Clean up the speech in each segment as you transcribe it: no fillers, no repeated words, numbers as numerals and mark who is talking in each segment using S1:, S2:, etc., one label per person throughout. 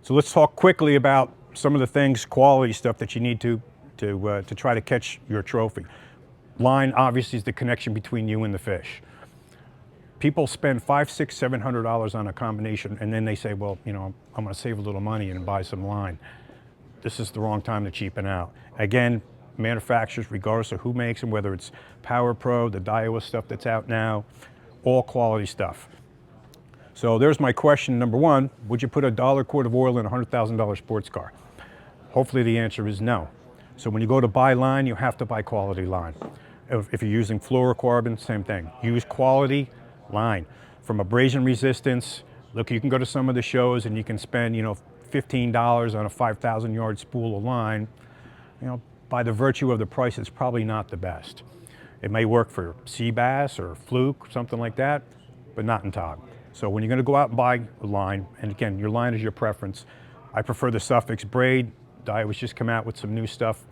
S1: So let's talk quickly about some of the things, quality stuff that you need to try to catch your trophy. Line obviously is the connection between you and the fish. People spend $500, $600, $700 on a combination, and then they say, well, you know, I'm going to save a little money and buy some line. This is the wrong time to cheapen out. Again, manufacturers, regardless of who makes them, whether it's Power Pro, the Daiwa stuff that's out now, all quality stuff. So there's my question number one: would you put a $1 quart of oil in a $100,000 sports car? Hopefully the answer is no. So when you go to buy line, you have to buy quality line. If you're using fluorocarbon, same thing. Use quality line. From abrasion resistance, look, you can go to some of the shows and you can spend, you know, $15 on a 5,000 yard spool of line. You know, by the virtue of the price, it's probably not the best. It may work for sea bass or fluke, something like that, but not in Tautog. So when you're going to go out and buy a line, and again, your line is your preference. I prefer the Suffix braid. Daiwa's just come out with some new stuff.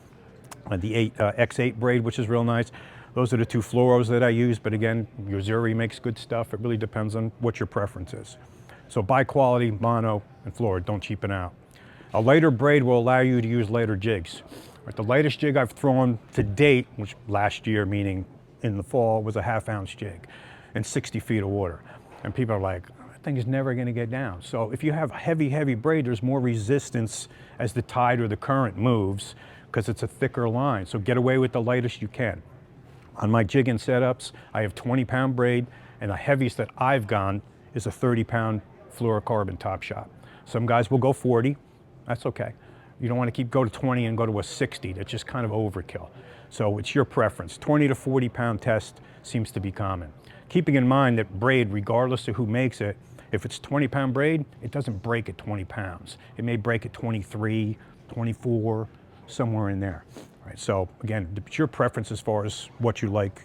S1: The X8 braid, which is real nice. Those are the two fluoros that I use, but again, Bizzari makes good stuff. It really depends on what your preference is. So buy quality, mono, and fluoro, don't cheapen out. A lighter braid will allow you to use lighter jigs. The lightest jig I've thrown to date, which last year, meaning in the fall, was a 1/2 ounce jig in 60 feet of water. And people are like, that thing is never going to get down. So if you have heavy, heavy braid, there's more resistance as the tide or the current moves because it's a thicker line. So get away with the lightest you can. On my jigging setups, I have 20-pound braid, and the heaviest that I've gone is a 30-pound fluorocarbon top shot. Some guys will go 40. That's okay. You don't want to go to 20 and go to a 60. That's just kind of overkill. So it's your preference. 20 to 40-pound test seems to be common. Keeping in mind that braid, regardless of who makes it, if it's 20-pound braid, it doesn't break at 20 pounds. It may break at 23, 24, somewhere in there. Right, so again, it's your preference as far as what you like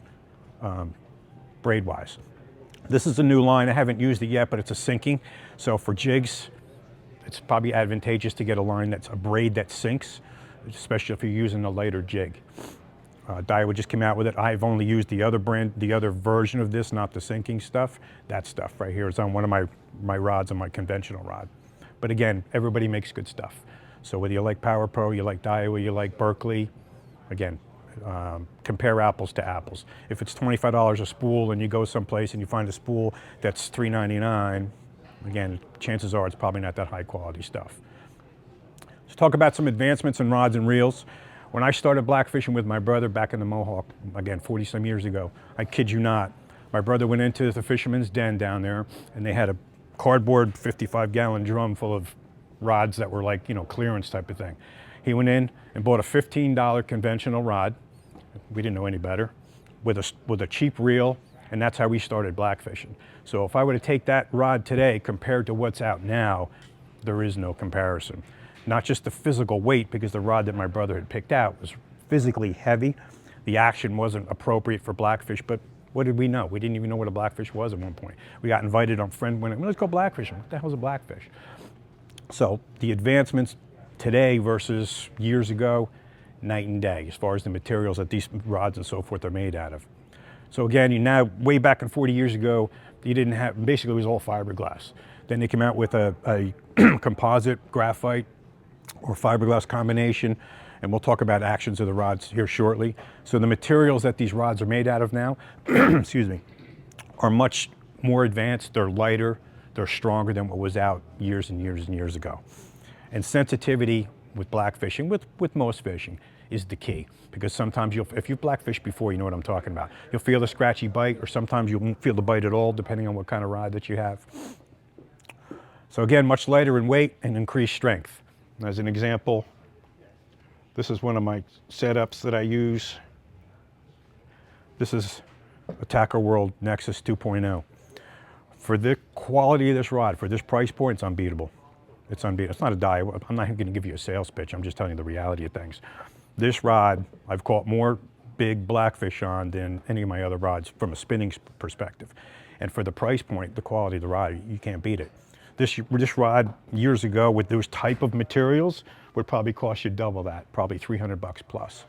S1: braid-wise. This is a new line. I haven't used it yet, but it's a sinking. So for jigs, it's probably advantageous to get a line that's a braid that sinks, especially if you're using a lighter jig. Daiwa just came out with it. I've only used the other brand, the other version of this, not the sinking stuff. That stuff right here is on one of my rods, on my conventional rod. But again, everybody makes good stuff. So whether you like Power Pro, you like Daiwa, you like Berkeley, again, compare apples to apples. If it's $25 a spool and you go someplace and you find a spool that's $3.99, again, chances are it's probably not that high quality stuff. Let's talk about some advancements in rods and reels. When I started blackfishing with my brother back in the Mohawk, again, 40-some years ago, I kid you not, my brother went into the fisherman's den down there and they had a cardboard 55-gallon drum full of rods that were like, you know, clearance type of thing. He went in and bought a $15 conventional rod. We didn't know any better, with a cheap reel, and that's how we started blackfishing. So if I were to take that rod today compared to what's out now, there is no comparison. Not just the physical weight, because the rod that my brother had picked out was physically heavy. The action wasn't appropriate for blackfish, but what did we know? We didn't even know what a blackfish was at one point. We got invited, our friend went, let's go blackfishing. What the hell's a blackfish? So the advancements today versus years ago, night and day, as far as the materials that these rods and so forth are made out of. So again, way back in 40 years ago, you didn't have, basically it was all fiberglass. Then they came out with a composite graphite or fiberglass combination, and we'll talk about actions of the rods here shortly. So the materials that these rods are made out of now, excuse me, are much more advanced, they're lighter, they're stronger than what was out years and years and years ago. And sensitivity with blackfishing, with most fishing, is the key. Because sometimes if you've blackfished before, you know what I'm talking about. You'll feel a scratchy bite, or sometimes you won't feel the bite at all, depending on what kind of rod that you have. So again, much lighter in weight and increased strength. As an example, this is one of my setups that I use. This is a Tacker World Nexus 2.0. For the quality of this rod, for this price point, it's unbeatable. It's unbeatable. It's not a Daiwa. I'm not going to give you a sales pitch. I'm just telling you the reality of things. This rod, I've caught more big blackfish on than any of my other rods from a spinning perspective. And for the price point, the quality of the rod, you can't beat it. This rod years ago with those type of materials would probably cost you double that, probably 300 bucks plus.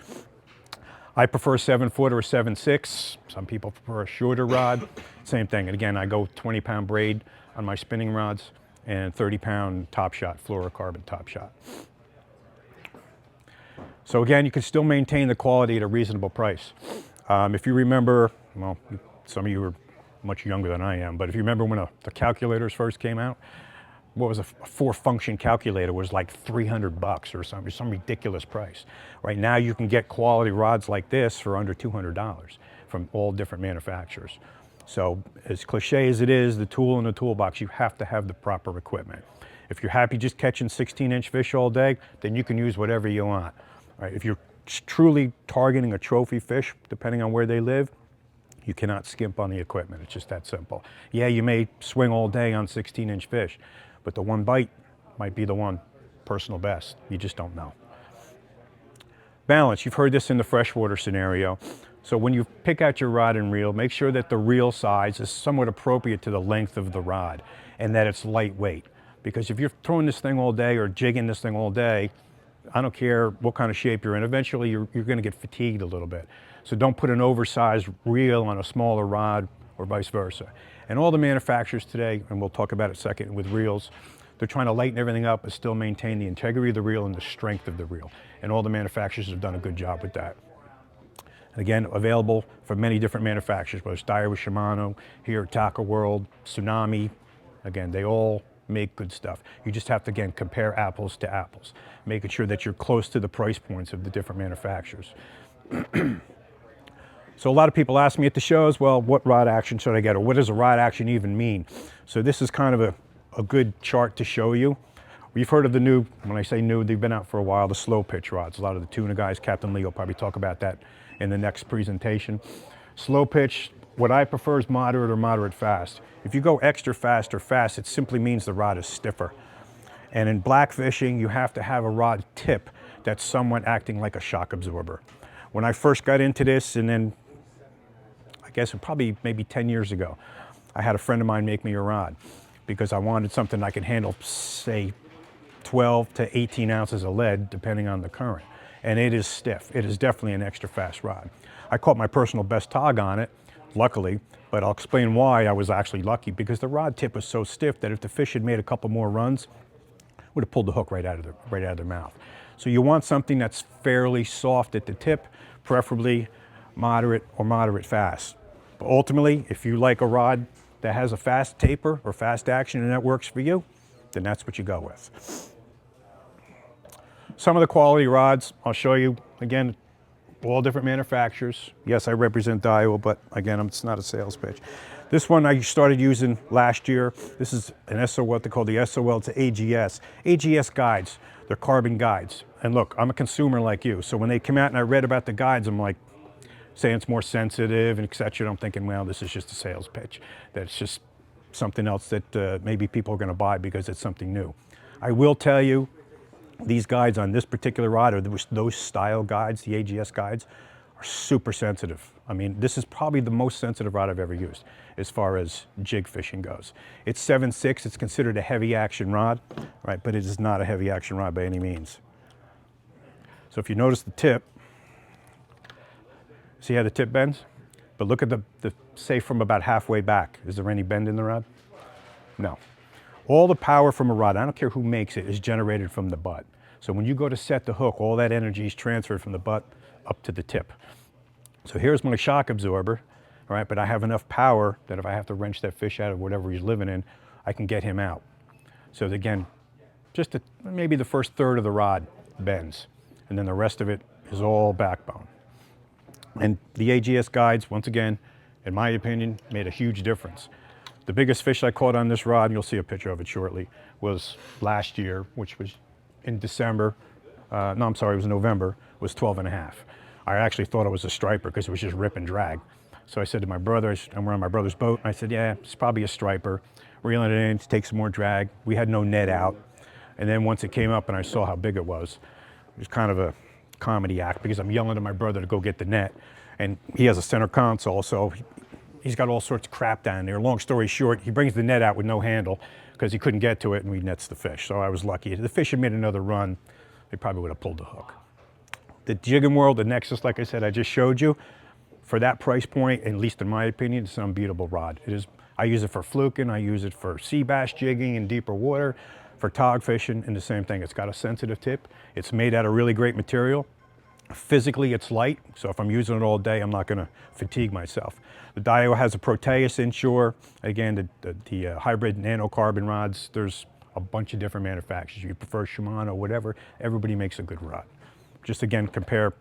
S1: I prefer 7-foot or 7.6. Some people prefer a shorter rod. Same thing. And again, I go 20-pound braid on my spinning rods. and 30-pound top shot, fluorocarbon top shot. So again, you can still maintain the quality at a reasonable price. If you remember, well, some of you are much younger than I am, but if you remember when the calculators first came out, what was a 4-function calculator was like $300 or something, some ridiculous price. Right now you can get quality rods like this for under $200 from all different manufacturers. So as cliche as it is, the tool in the toolbox, you have to have the proper equipment. If you're happy just catching 16-inch fish all day, then you can use whatever you want. Right? If you're truly targeting a trophy fish, depending on where they live, you cannot skimp on the equipment. It's just that simple. Yeah, you may swing all day on 16-inch fish, but the one bite might be the one personal best. You just don't know. Balance, you've heard this in the freshwater scenario. So when you pick out your rod and reel, make sure that the reel size is somewhat appropriate to the length of the rod and that it's lightweight. Because if you're throwing this thing all day or jigging this thing all day, I don't care what kind of shape you're in, eventually you're going to get fatigued a little bit. So don't put an oversized reel on a smaller rod or vice versa. And all the manufacturers today, and we'll talk about it second with reels, they're trying to lighten everything up but still maintain the integrity of the reel and the strength of the reel. And all the manufacturers have done a good job with that. And again, available from many different manufacturers, whether it's Daiwa, Shimano, here at Taco World, Tsunami. Again, they all make good stuff. You just have to, again, compare apples to apples, making sure that you're close to the price points of the different manufacturers. So a lot of people ask me at the shows, well, what rod action should I get, or what does a rod action even mean? So this is kind of a good chart to show you. We've heard of the new, when I say new, they've been out for a while, the slow pitch rods. A lot of the tuna guys, Captain Lee will probably talk about that in the next presentation. Slow pitch, what I prefer is moderate or moderate fast. If you go extra fast or fast, it simply means the rod is stiffer. And in blackfishing, you have to have a rod tip that's somewhat acting like a shock absorber. When I first got into this, and then I guess probably maybe 10 years ago, I had a friend of mine make me a rod because I wanted something I could handle, say, 12 to 18 ounces of lead, depending on the current. And it is stiff. It is definitely an extra fast rod. I caught my personal best tog on it, luckily, but I'll explain why I was actually lucky, because the rod tip was so stiff that if the fish had made a couple more runs, would have pulled the hook right out of their mouth. So you want something that's fairly soft at the tip, preferably moderate or moderate fast. But ultimately, if you like a rod that has a fast taper or fast action and that works for you, then that's what you go with. Some of the quality rods, I'll show you, again, all different manufacturers. Yes, I represent Daiwa, but again, it's not a sales pitch. This one I started using last year. This is an SOL, what they call the SOL to AGS. AGS guides, they're carbon guides. And look, I'm a consumer like you, so when they come out and I read about the guides, I'm like, saying it's more sensitive and et cetera. I'm thinking, well, this is just a sales pitch. That's just something else that maybe people are gonna buy because it's something new. I will tell you, these guides on this particular rod, or those style guides, the AGS guides, are super sensitive. I mean, this is probably the most sensitive rod I've ever used as far as jig fishing goes. It's 7.6, it's considered a heavy action rod, right? But it is not a heavy action rod by any means. So if you notice the tip, see how the tip bends? But look at the say from about halfway back. Is there any bend in the rod? No. All the power from a rod, I don't care who makes it, is generated from the butt. So when you go to set the hook, all that energy is transferred from the butt up to the tip. So here's my shock absorber, all right, but I have enough power that if I have to wrench that fish out of whatever he's living in, I can get him out. So again, just maybe the first third of the rod bends, and then the rest of it is all backbone. And the AGS guides, once again, in my opinion, made a huge difference. The biggest fish I caught on this rod, and you'll see a picture of it shortly, was last year, which was in December. No, I'm sorry, it was November, was 12.5. I actually thought it was a striper because it was just rip and drag. So I said to my brother, and we're on my brother's boat, and I said, yeah, it's probably a striper. Reeling it in to take some more drag. We had no net out. And then once it came up and I saw how big it was kind of a comedy act because I'm yelling at my brother to go get the net. And he has a center console, so he's got all sorts of crap down there. Long story short, he brings the net out with no handle because he couldn't get to it, and he nets the fish. So I was lucky. If the fish had made another run, they probably would have pulled the hook. The jigging world, the Nexus, like I said, I just showed you, for that price point, at least in my opinion, it's an unbeatable rod. It is I use it for fluking, I use it for sea bass jigging in deeper water, for tog fishing, and the same thing. It's got a sensitive tip. It's made out of really great material. Physically, it's light, so if I'm using it all day, I'm not gonna fatigue myself. The Daiwa has a Proteus inshore. Again, the hybrid nanocarbon rods, there's a bunch of different manufacturers. You prefer Shimano, whatever, everybody makes a good rod. Just again, compare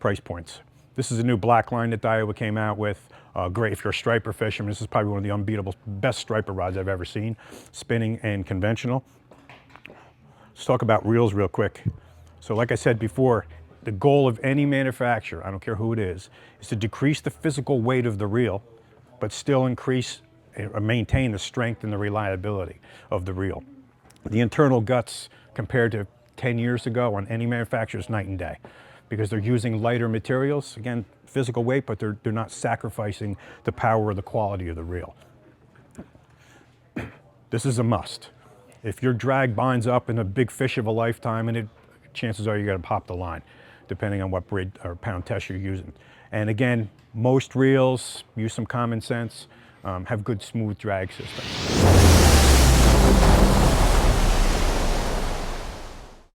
S1: price points. This is a new black line that Daiwa came out with. Great if you're a striper fisherman. This is probably one of the unbeatable, best striper rods I've ever seen, spinning and conventional. Let's talk about reels real quick. So like I said before, the goal of any manufacturer, I don't care who it is to decrease the physical weight of the reel, but still increase or maintain the strength and the reliability of the reel. The internal guts compared to 10 years ago on any manufacturer is night and day, because they're using lighter materials, again, physical weight, but they're not sacrificing the power or the quality of the reel. This is a must. If your drag binds up in a big fish of a lifetime, and chances are you're gonna pop the line, depending on what braid or pound test you're using. And again, most reels, use some common sense, have good smooth drag systems.